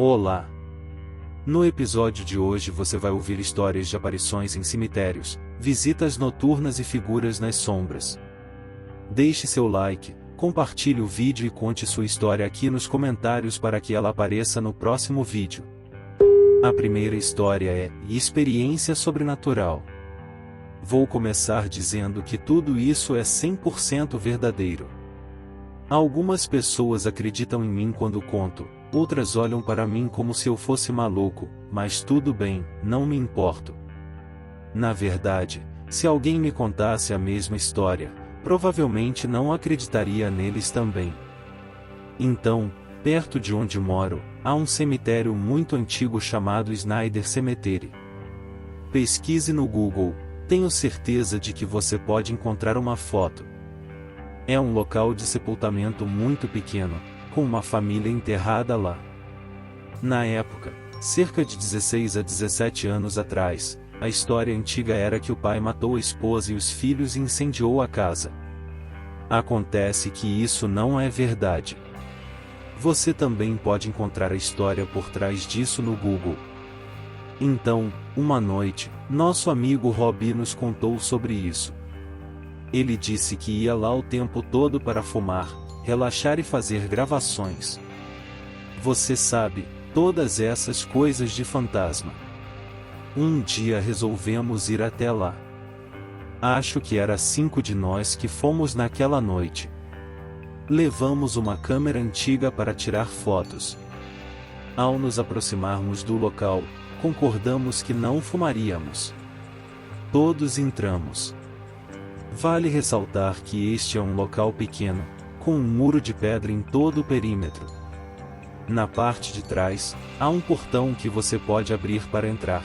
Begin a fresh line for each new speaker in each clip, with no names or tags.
Olá! No episódio de hoje você vai ouvir histórias de aparições em cemitérios, visitas noturnas e figuras nas sombras. Deixe seu like, compartilhe o vídeo e conte sua história aqui nos comentários para que ela apareça no próximo vídeo. A primeira história é experiência sobrenatural. Vou começar dizendo que tudo isso é 100% verdadeiro. Algumas pessoas acreditam em mim quando conto, outras olham para mim como se eu fosse maluco, mas tudo bem, não me importo. Na verdade, se alguém me contasse a mesma história, provavelmente não acreditaria neles também. Então, perto de onde moro, há um cemitério muito antigo chamado Snyder Cemetery. Pesquise no Google, tenho certeza de que você pode encontrar uma foto. É um local de sepultamento muito pequeno, com uma família enterrada lá. Na época, cerca de 16 a 17 anos atrás, a história antiga era que o pai matou a esposa e os filhos e incendiou a casa. Acontece que isso não é verdade. Você também pode encontrar a história por trás disso no Google. Então, uma noite, nosso amigo Robbie nos contou sobre isso. Ele disse que ia lá o tempo todo para fumar, relaxar e fazer gravações. Você sabe, todas essas coisas de fantasma. Um dia resolvemos ir até lá. Acho que era 5 de nós que fomos naquela noite. Levamos uma câmera antiga para tirar fotos. Ao nos aproximarmos do local, concordamos que não fumaríamos. Todos entramos. Vale ressaltar que este é um local pequeno, com um muro de pedra em todo o perímetro. Na parte de trás, há um portão que você pode abrir para entrar.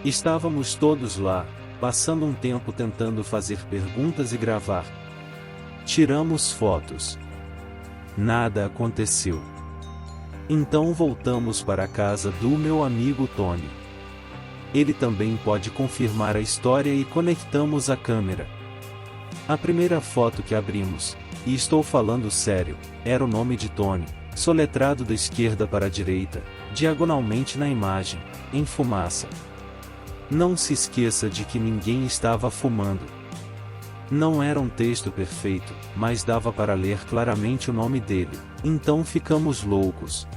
Estávamos todos lá, passando um tempo tentando fazer perguntas e gravar. Tiramos fotos. Nada aconteceu. Então voltamos para a casa do meu amigo Tony. Ele também pode confirmar a história e conectamos a câmera. A primeira foto que abrimos, e estou falando sério, era o nome de Tony, soletrado da esquerda para a direita, diagonalmente na imagem, em fumaça. Não se esqueça de que ninguém estava fumando. Não era um texto perfeito, mas dava para ler claramente o nome dele, então ficamos loucos.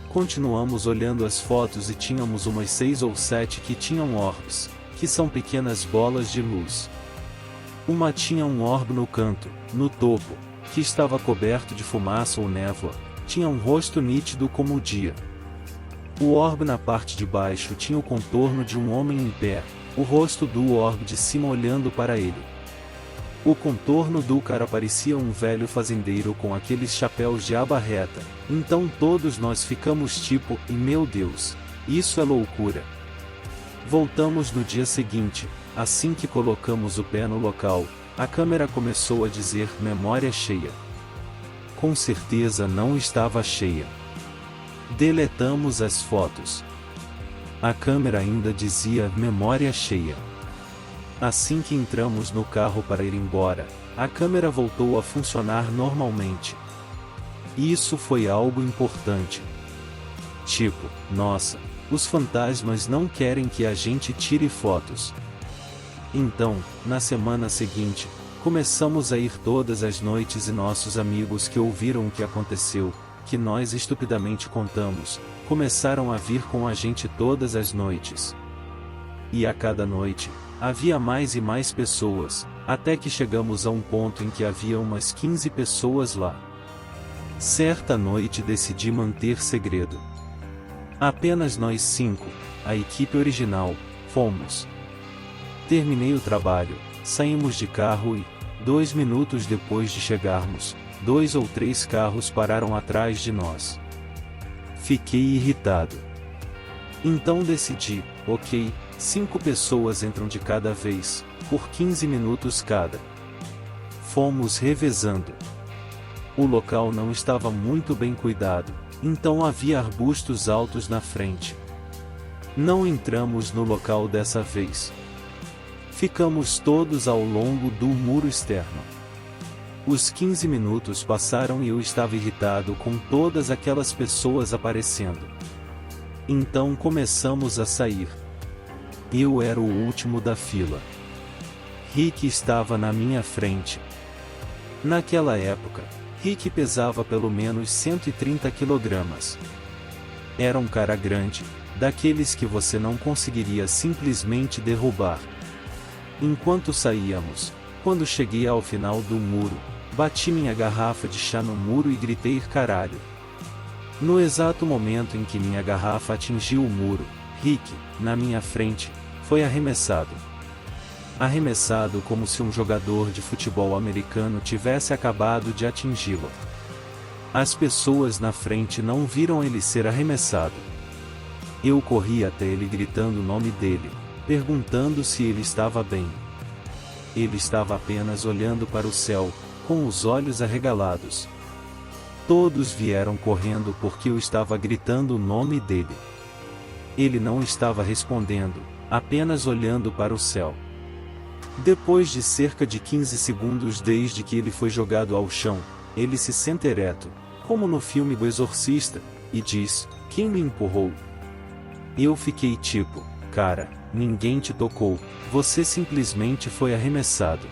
Continuamos olhando as fotos e tínhamos umas 6 ou 7 que tinham orbs, que são pequenas bolas de luz. Uma tinha um orbe no canto, no topo, que estava coberto de fumaça ou névoa, tinha um rosto nítido como o dia. O orbe na parte de baixo tinha o contorno de um homem em pé, o rosto do orbe de cima olhando para ele. O contorno do cara parecia um velho fazendeiro com aqueles chapéus de aba reta, então todos nós ficamos tipo, e meu Deus, isso é loucura. Voltamos no dia seguinte. Assim que colocamos o pé no local, a câmera começou a dizer memória cheia. Com certeza não estava cheia. Deletamos as fotos. A câmera ainda dizia memória cheia. Assim que entramos no carro para ir embora, a câmera voltou a funcionar normalmente. Isso foi algo importante. Tipo, nossa, os fantasmas não querem que a gente tire fotos. Então, na semana seguinte, começamos a ir todas as noites e nossos amigos que ouviram o que aconteceu, que nós estupidamente contamos, começaram a vir com a gente todas as noites. E a cada noite, havia mais e mais pessoas, até que chegamos a um ponto em que havia umas 15 pessoas lá. Certa noite decidi manter segredo. Apenas nós 5, a equipe original, fomos. Terminei o trabalho, saímos de carro e, 2 minutos depois de chegarmos, 2 ou 3 carros pararam atrás de nós. Fiquei irritado. Então decidi, ok, 5 pessoas entram de cada vez, por 15 minutos cada. Fomos revezando. O local não estava muito bem cuidado, então havia arbustos altos na frente. Não entramos no local dessa vez. Ficamos todos ao longo do muro externo. Os 15 minutos passaram e eu estava irritado com todas aquelas pessoas aparecendo. Então começamos a sair. Eu era o último da fila. Rick estava na minha frente. Naquela época, Rick pesava pelo menos 130 kg. Era um cara grande, daqueles que você não conseguiria simplesmente derrubar. Enquanto saíamos, quando cheguei ao final do muro, bati minha garrafa de chá no muro e gritei caralho. No exato momento em que minha garrafa atingiu o muro, Rick, na minha frente, foi arremessado. Arremessado como se um jogador de futebol americano tivesse acabado de atingi-lo. As pessoas na frente não viram ele ser arremessado. Eu corri até ele gritando o nome dele, perguntando se ele estava bem. Ele estava apenas olhando para o céu, com os olhos arregalados. Todos vieram correndo porque eu estava gritando o nome dele. Ele não estava respondendo, apenas olhando para o céu. Depois de cerca de 15 segundos desde que ele foi jogado ao chão, ele se senta ereto, como no filme do Exorcista, e diz: "Quem me empurrou?" Eu fiquei tipo: "Cara, ninguém te tocou, você simplesmente foi arremessado."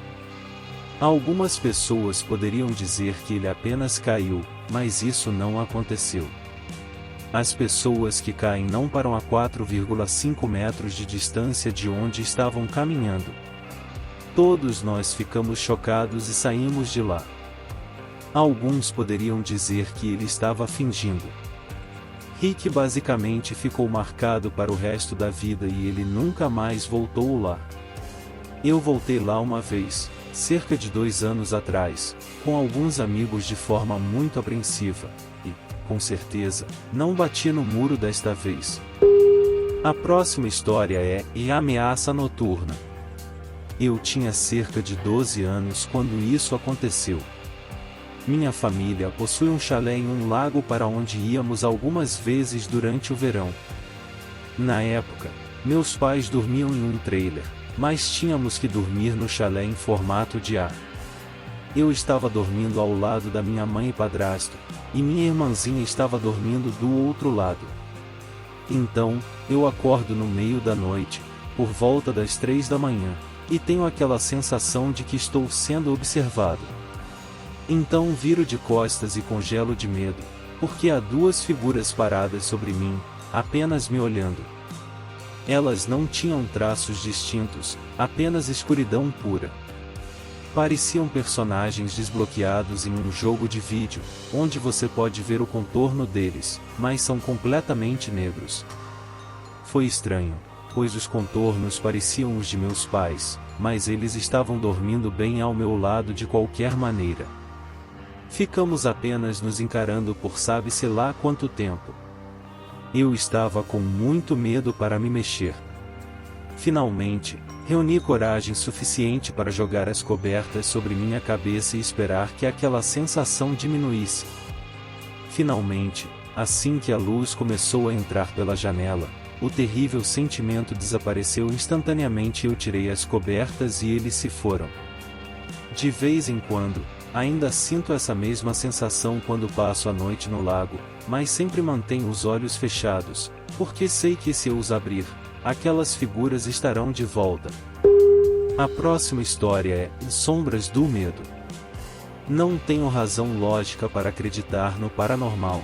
Algumas pessoas poderiam dizer que ele apenas caiu, mas isso não aconteceu. As pessoas que caem não param a 4,5 metros de distância de onde estavam caminhando. Todos nós ficamos chocados e saímos de lá. Alguns poderiam dizer que ele estava fingindo. Rick basicamente ficou marcado para o resto da vida e ele nunca mais voltou lá. Eu voltei lá uma vez, cerca de 2 anos atrás, com alguns amigos de forma muito apreensiva, e, com certeza, não bati no muro desta vez. A próxima história é A Ameaça Noturna. Eu tinha cerca de 12 anos quando isso aconteceu. Minha família possui um chalé em um lago para onde íamos algumas vezes durante o verão. Na época, meus pais dormiam em um trailer, mas tínhamos que dormir no chalé em formato de A. Eu estava dormindo ao lado da minha mãe e padrasto, e minha irmãzinha estava dormindo do outro lado. Então, eu acordo no meio da noite, por volta das 3 da manhã, e tenho aquela sensação de que estou sendo observado. Então viro de costas e congelo de medo, porque há 2 figuras paradas sobre mim, apenas me olhando. Elas não tinham traços distintos, apenas escuridão pura. Pareciam personagens desbloqueados em um jogo de vídeo, onde você pode ver o contorno deles, mas são completamente negros. Foi estranho, pois os contornos pareciam os de meus pais, mas eles estavam dormindo bem ao meu lado de qualquer maneira. Ficamos apenas nos encarando por sabe-se lá quanto tempo. Eu estava com muito medo para me mexer. Finalmente, reuni coragem suficiente para jogar as cobertas sobre minha cabeça e esperar que aquela sensação diminuísse. Finalmente, assim que a luz começou a entrar pela janela, o terrível sentimento desapareceu instantaneamente e eu tirei as cobertas e eles se foram. De vez em quando, ainda sinto essa mesma sensação quando passo a noite no lago, mas sempre mantenho os olhos fechados, porque sei que se eu os abrir, aquelas figuras estarão de volta. A próxima história é Sombras do Medo. Não tenho razão lógica para acreditar no paranormal.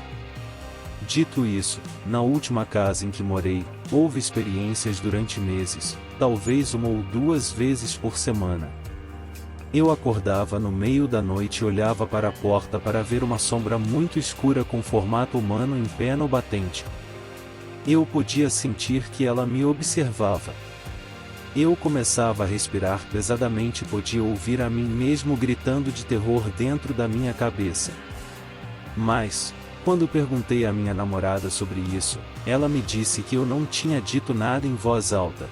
Dito isso, na última casa em que morei, houve experiências durante meses, talvez 1 ou 2 vezes por semana. Eu acordava no meio da noite e olhava para a porta para ver uma sombra muito escura com formato humano em pé no batente. Eu podia sentir que ela me observava. Eu começava a respirar pesadamente e podia ouvir a mim mesmo gritando de terror dentro da minha cabeça. Mas, quando perguntei à minha namorada sobre isso, ela me disse que eu não tinha dito nada em voz alta.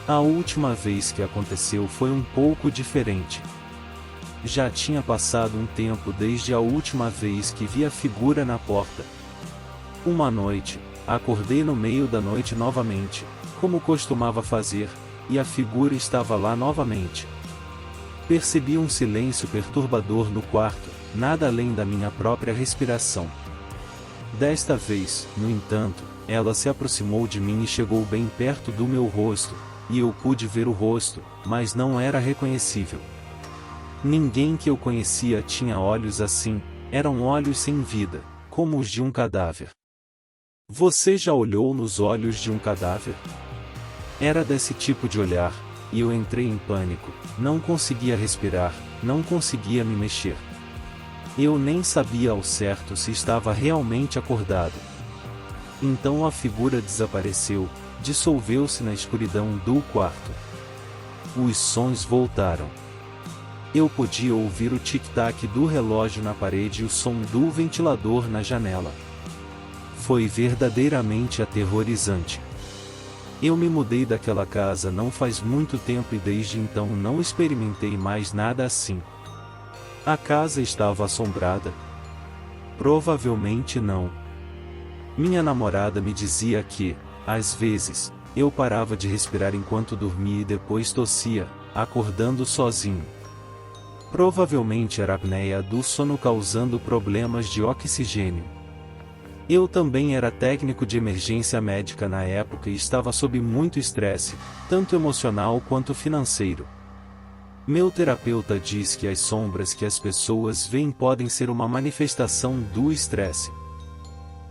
A última vez que aconteceu foi um pouco diferente. Já tinha passado um tempo desde a última vez que vi a figura na porta. Uma noite, acordei no meio da noite novamente, como costumava fazer, e a figura estava lá novamente. Percebi um silêncio perturbador no quarto, nada além da minha própria respiração. Desta vez, no entanto, ela se aproximou de mim e chegou bem perto do meu rosto, e eu pude ver o rosto, mas não era reconhecível. Ninguém que eu conhecia tinha olhos assim, eram olhos sem vida, como os de um cadáver. Você já olhou nos olhos de um cadáver? Era desse tipo de olhar, e eu entrei em pânico, não conseguia respirar, não conseguia me mexer. Eu nem sabia ao certo se estava realmente acordado. Então a figura desapareceu, dissolveu-se na escuridão do quarto. Os sons voltaram. Eu podia ouvir o tic-tac do relógio na parede e o som do ventilador na janela. Foi verdadeiramente aterrorizante. Eu me mudei daquela casa não faz muito tempo e desde então não experimentei mais nada assim. A casa estava assombrada? Provavelmente não. Minha namorada me dizia que, às vezes, eu parava de respirar enquanto dormia e depois tossia, acordando sozinho. Provavelmente era a apneia do sono causando problemas de oxigênio. Eu também era técnico de emergência médica na época e estava sob muito estresse, tanto emocional quanto financeiro. Meu terapeuta diz que as sombras que as pessoas veem podem ser uma manifestação do estresse.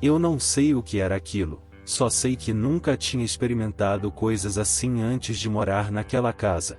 Eu não sei o que era aquilo, só sei que nunca tinha experimentado coisas assim antes de morar naquela casa.